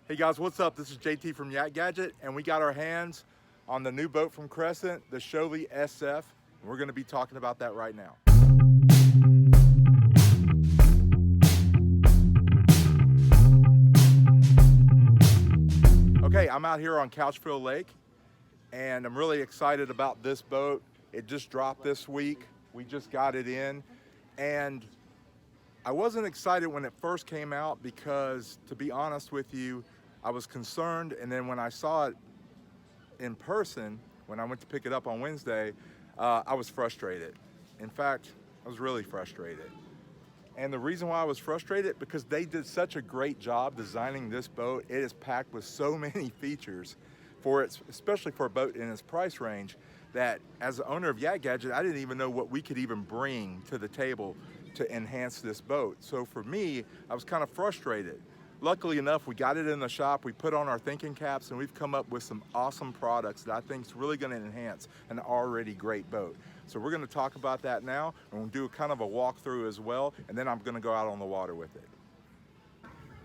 Hey guys, what's up? This is JT from YakGadget, and we got our hands on the new boat from Crescent, the Shoalie SF. We're going to be talking about that right now. Okay, I'm out here on Couchville Lake, and I'm really excited about this boat. It just dropped this week. We just got it in, and I wasn't excited when it first came out because, to be honest with you, I was concerned, and then when I saw it in person, when I went to pick it up on Wednesday, I was frustrated. In fact, I was really frustrated. And the reason why I was frustrated, because they did such a great job designing this boat. It is packed with so many features for it, especially for a boat in its price range, that as the owner of YakGadget, I didn't even know what we could even bring to the table to enhance this boat. So for me, I was kind of frustrated. Luckily enough, we got it in the shop, we put on our thinking caps, and we've come up with some awesome products that I think is really going to enhance an already great boat. So we're going to talk about that now, and we'll do kind of a walkthrough as well, and then I'm going to go out on the water with it.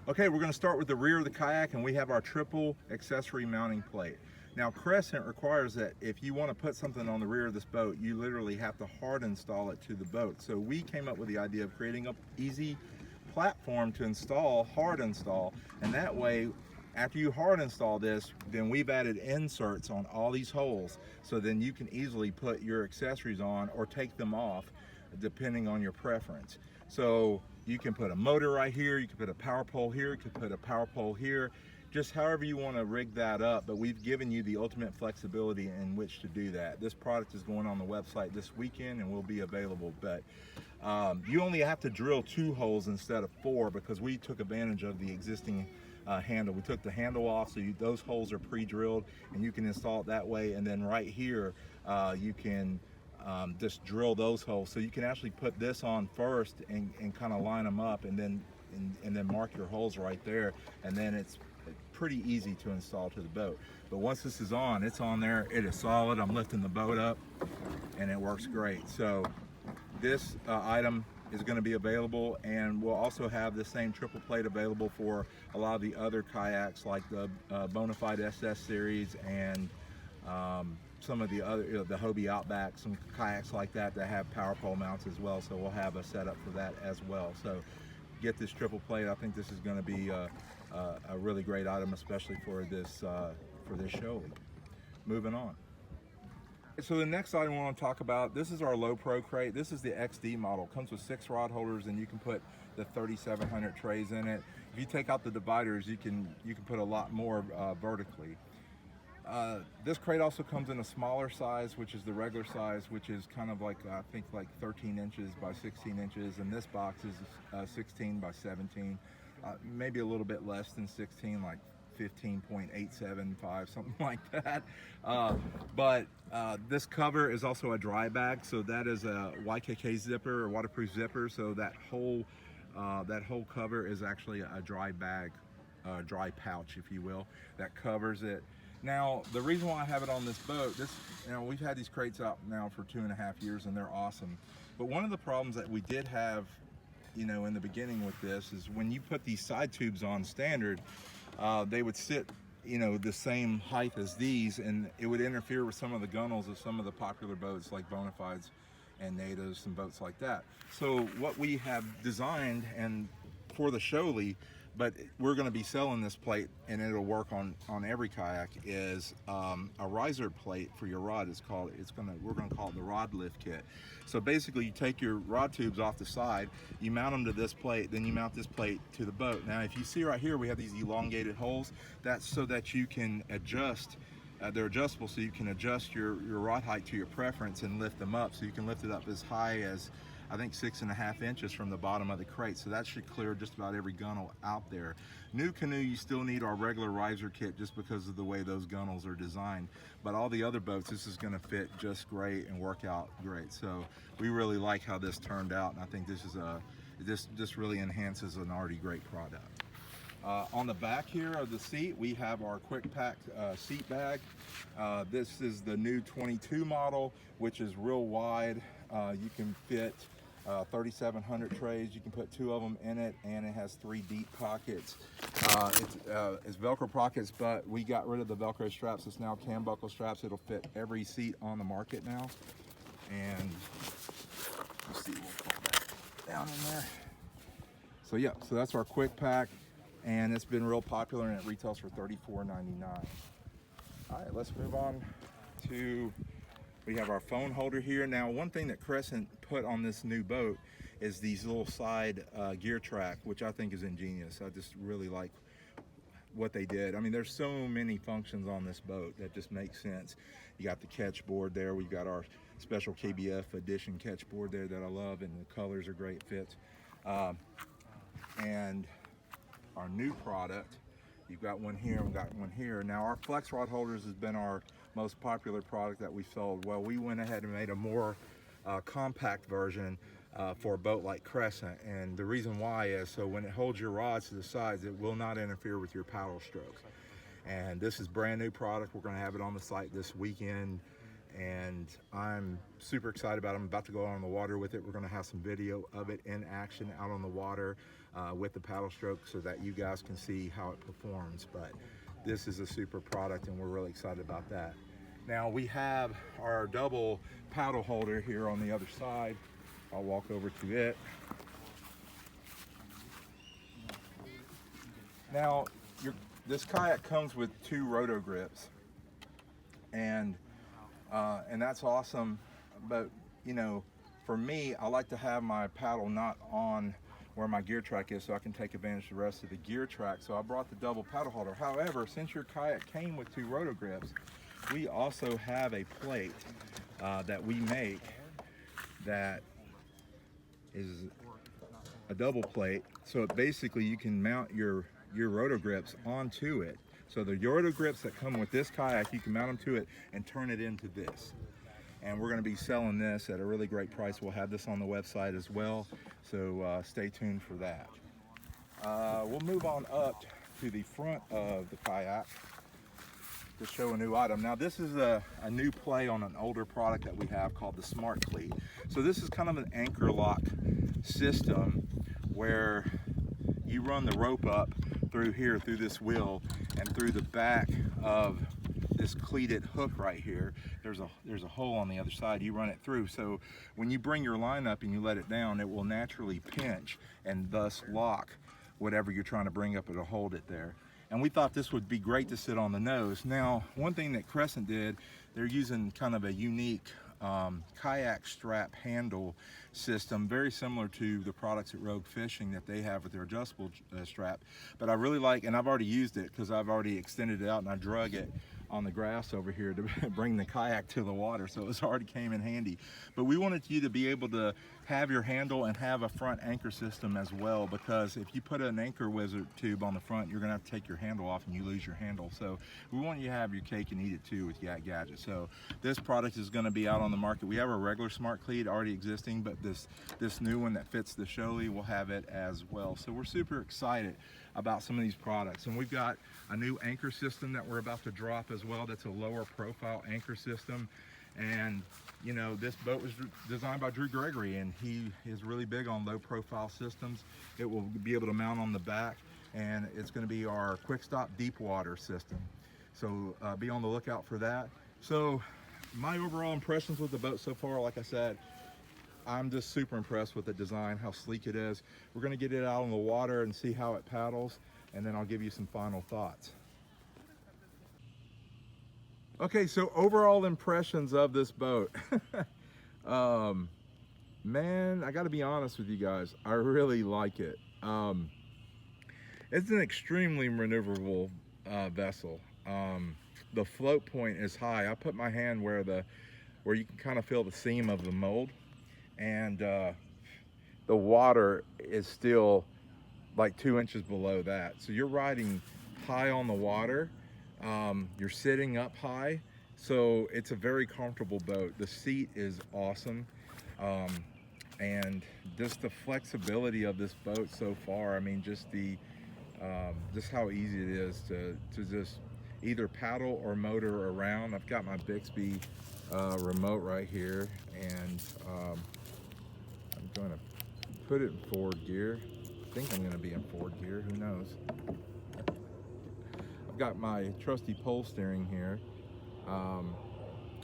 Okay, we're going to start with the rear of the kayak, and we have our triple accessory mounting plate. Now, Crescent requires that if you want to put something on the rear of this boat, you literally have to hard install it to the boat. So we came up with the idea of creating an easy platform to install, hard install, and that way, after you hard install this, then we've added inserts on all these holes, so then you can easily put your accessories on or take them off depending on your preference. So you can put a motor right here, you can put a power pole here, you can put a power pole here, just however you want to rig that up, but we've given you the ultimate flexibility in which to do that. This product is going on the website this weekend and will be available, but you only have to drill 2 holes instead of 4 because we took advantage of the existing handle. We took the handle off, so those holes are pre-drilled and you can install it that way, and then right here you can just drill those holes, so you can actually put this on first and kind of line them up, and then mark your holes right there, and then it's pretty easy to install to the boat. But once this is on, it's on there, it is solid. I'm lifting the boat up and it works great. So this item is going to be available, and we'll also have the same triple plate available for a lot of the other kayaks like the Bonafide SS series and some of the other, the Hobie Outback, some kayaks like that that have power pole mounts as well. So we'll have a setup for that as well. So get this triple plate. I think this is going to be a really great item, especially for this Shoalie. Moving on. So the next item we want to talk about, this is our low pro crate. This is the XD model. It comes with 6 rod holders, and you can put the 3,700 trays in it. If you take out the dividers, you can put a lot more vertically. This crate also comes in a smaller size, which is the regular size, which is kind of like, I think like 13 inches by 16 inches, and this box is 16 by 17, maybe a little bit less than 16, like 15.875, something like that. But this cover is also a dry bag, so that is a YKK zipper or waterproof zipper, so that whole cover is actually a dry bag, dry pouch, if you will, that covers it. Now, the reason why I have it on this boat, we've had these crates out now for 2.5 years, and they're awesome. But one of the problems that we did have, in the beginning with this is when you put these side tubes on standard, they would sit, the same height as these, and it would interfere with some of the gunnels of some of the popular boats like Bonafides and Natives and boats like that. So what we have designed, and for the Shoalie, but we're going to be selling this plate, and it'll work on every kayak, is a riser plate for your rod. We're going to call it the rod lift kit. So basically, you take your rod tubes off the side, you mount them to this plate, then you mount this plate to the boat. Now, if you see right here, we have these elongated holes. That's so that you can adjust. They're adjustable, so you can adjust your rod height to your preference and lift them up. So you can lift it up as high as, I think, 6.5 inches from the bottom of the crate. So that should clear just about every gunnel out there. New canoe, you still need our regular riser kit just because of the way those gunnels are designed. But all the other boats, this is going to fit just great and work out great. So we really like how this turned out, and I think this really enhances an already great product. On the back here of the seat, we have our quick pack seat bag. This is the new 22 model, which is real wide. You can fit 3,700 trays. You can put 2 of them in it, and it has 3 deep pockets. It's Velcro pockets, but we got rid of the Velcro straps. It's now cam buckle straps. It'll fit every seat on the market now. And let's see, we'll put that down in there. So yeah, so that's our quick pack, and it's been real popular, and it retails for $34.99. All right, let's move on to, we have our phone holder here. Now, one thing that Crescent put on this new boat is these little side gear track, which I think is ingenious. I just really like what they did. I mean, there's so many functions on this boat that just make sense. You got the catch board there. We've got our special KBF edition catch board there that I love, and the colors are great fits. And our new product, you've got one here and we've got one here. Now, our flex rod holders has been our most popular product that we've sold. Well, we went ahead and made a more compact version for a boat like Crescent, and the reason why is so when it holds your rods to the sides, it will not interfere with your paddle stroke. And this is brand new product. We're going to have it on the site this weekend, and I'm super excited about it. I'm about to go out on the water with it. We're going to have some video of it in action out on the water with the paddle stroke so that you guys can see how it performs. But this is a super product, and we're really excited about that. Now, we have our double paddle holder here on the other side. I'll walk over to it. Now, this kayak comes with 2 roto grips, and that's awesome. But you know, for me, I like to have my paddle not on where my gear track is, so I can take advantage of the rest of the gear track. So I brought the double paddle holder. However, since your kayak came with 2 roto grips, we also have a plate that we make that is a double plate. So basically you can mount your roto grips onto it. So the roto grips that come with this kayak, you can mount them to it and turn it into this. And we're going to be selling this at a really great price. We'll have this on the website as well, so stay tuned for that. We'll move on up to the front of the kayak to show a new item. Now, this is a new play on an older product that we have called the Smart Cleat. So this is kind of an anchor lock system where you run the rope up through here, through this wheel, and through the back of this cleated hook right here, there's a hole on the other side. You run it through, so when you bring your line up and you let it down, it will naturally pinch and thus lock whatever you're trying to bring up. It'll hold it there. And we thought this would be great to sit on the nose. Now, one thing that Crescent did, they're using kind of a unique kayak strap handle system, very similar to the products at Rogue Fishing that they have with their adjustable strap. But I really like, and I've already used it because I've already extended it out and I drug it on the grass over here to bring the kayak to the water, so it already came in handy. But we wanted you to be able to have your handle and have a front anchor system as well, because if you put an anchor wizard tube on the front, you're gonna have to take your handle off and you lose your handle. So we want you to have your cake and eat it too with YakGadget. So this product is gonna be out on the market. We have a regular Smart Cleat already existing, but this new one that fits the Shoalie will have it as well. So we're super excited about some of these products. And we've got a new anchor system that we're about to drop as well. That's a lower profile anchor system. And you know, this boat was designed by Drew Gregory, and he is really big on low profile systems. It will be able to mount on the back, and it's going to be our quick stop deep water system. So be on the lookout for that. So my overall impressions with the boat so far, like I said, I'm just super impressed with the design, how sleek it is. We're going to get it out on the water and see how it paddles, and then I'll give you some final thoughts. Okay, so overall impressions of this boat. Man, I gotta be honest with you guys, I really like it. It's an extremely maneuverable vessel. The float point is high. I put my hand where you can kind of feel the seam of the mold, and the water is still like 2 inches below that. So you're riding high on the water. You're sitting up high, so it's a very comfortable boat. The seat is awesome, and just the flexibility of this boat so far. I mean, just how easy it is to just either paddle or motor around. I've got my Bixby remote right here, and I'm going to put it in forward gear. I think I'm going to be in forward gear, who knows. I've got my trusty pole steering here,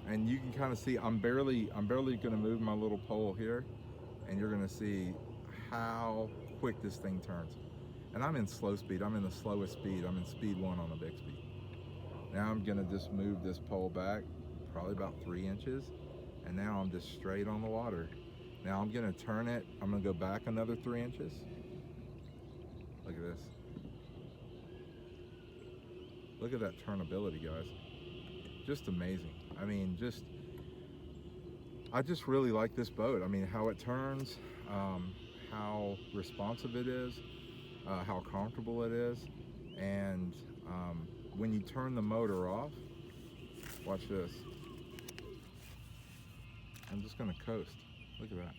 and you can kind of see I'm barely going to move my little pole here, and you're going to see how quick this thing turns. And I'm in slow speed. I'm in the slowest speed. I'm in speed 1 on the Bixby. Now I'm going to just move this pole back probably about 3 inches, and now I'm just straight on the water. Now I'm going to turn it. I'm going to go back another 3 inches. Look at this. Look at that turnability, guys. Just amazing. I mean, I just really like this boat. I mean, how it turns, how responsive it is, how comfortable it is, and when you turn the motor off, watch this. I'm just gonna coast. Look at that.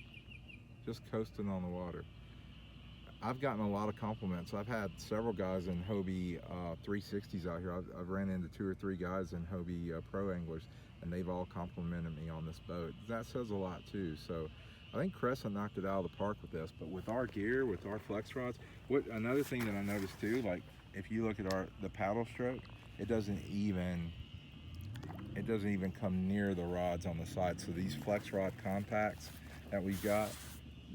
Just coasting on the water. I've gotten a lot of compliments. I've had several guys in Hobie 360s out here. I've ran into 2 or 3 guys in Hobie Pro Anglers, and they've all complimented me on this boat. That says a lot too. So I think Crescent knocked it out of the park with this. But with our gear, with our flex rods, another thing that I noticed too, like if you look at the paddle stroke, it doesn't even come near the rods on the side. So these flex rod compacts that we've got,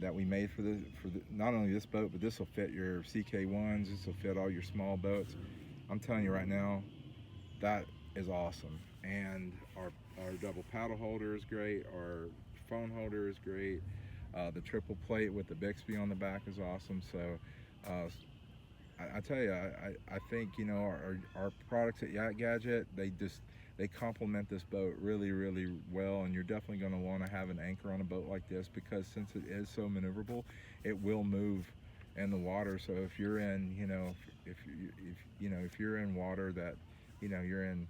that we made for not only this boat, but this will fit your CK1s, this will fit all your small boats. I'm telling you right now, that is awesome. And our double paddle holder is great, our phone holder is great, the triple plate with the Bixby on the back is awesome. So I tell you, I think, you know, our products at YakGadget, they complement this boat really, really well, and you're definitely going to want to have an anchor on a boat like this, because since it is so maneuverable, it will move in the water. So if you're in, you know, if you're in water that, you know, you're in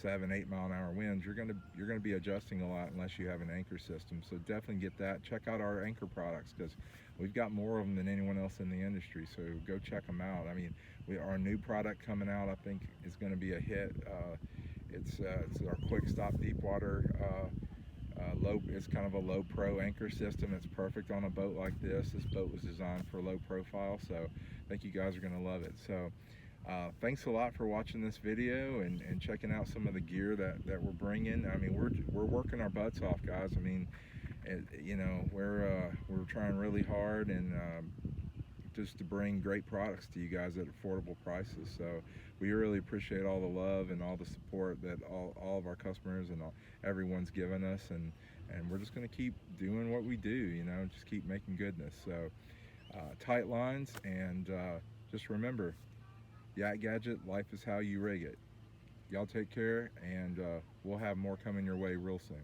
7-8 mile an hour winds, you're gonna be adjusting a lot unless you have an anchor system. So definitely get that. Check out our anchor products, because we've got more of them than anyone else in the industry. So go check them out. I mean, our new product coming out, I think, is going to be a hit. It's our quick stop deep water it's kind of a low pro anchor system. It's perfect on a boat like this. This boat was designed for low profile, so I think you guys are going to love it. So thanks a lot for watching this video and checking out some of the gear that we're bringing. I mean, we're working our butts off, guys. I mean, you know, we're trying really hard, and just to bring great products to you guys at affordable prices. So we really appreciate all the love and all the support that all of our customers and everyone's given us, and we're just going to keep doing what we do, you know, just keep making goodness. So tight lines, and just remember, YakGadget, life is how you rig it. Y'all take care, and we'll have more coming your way real soon.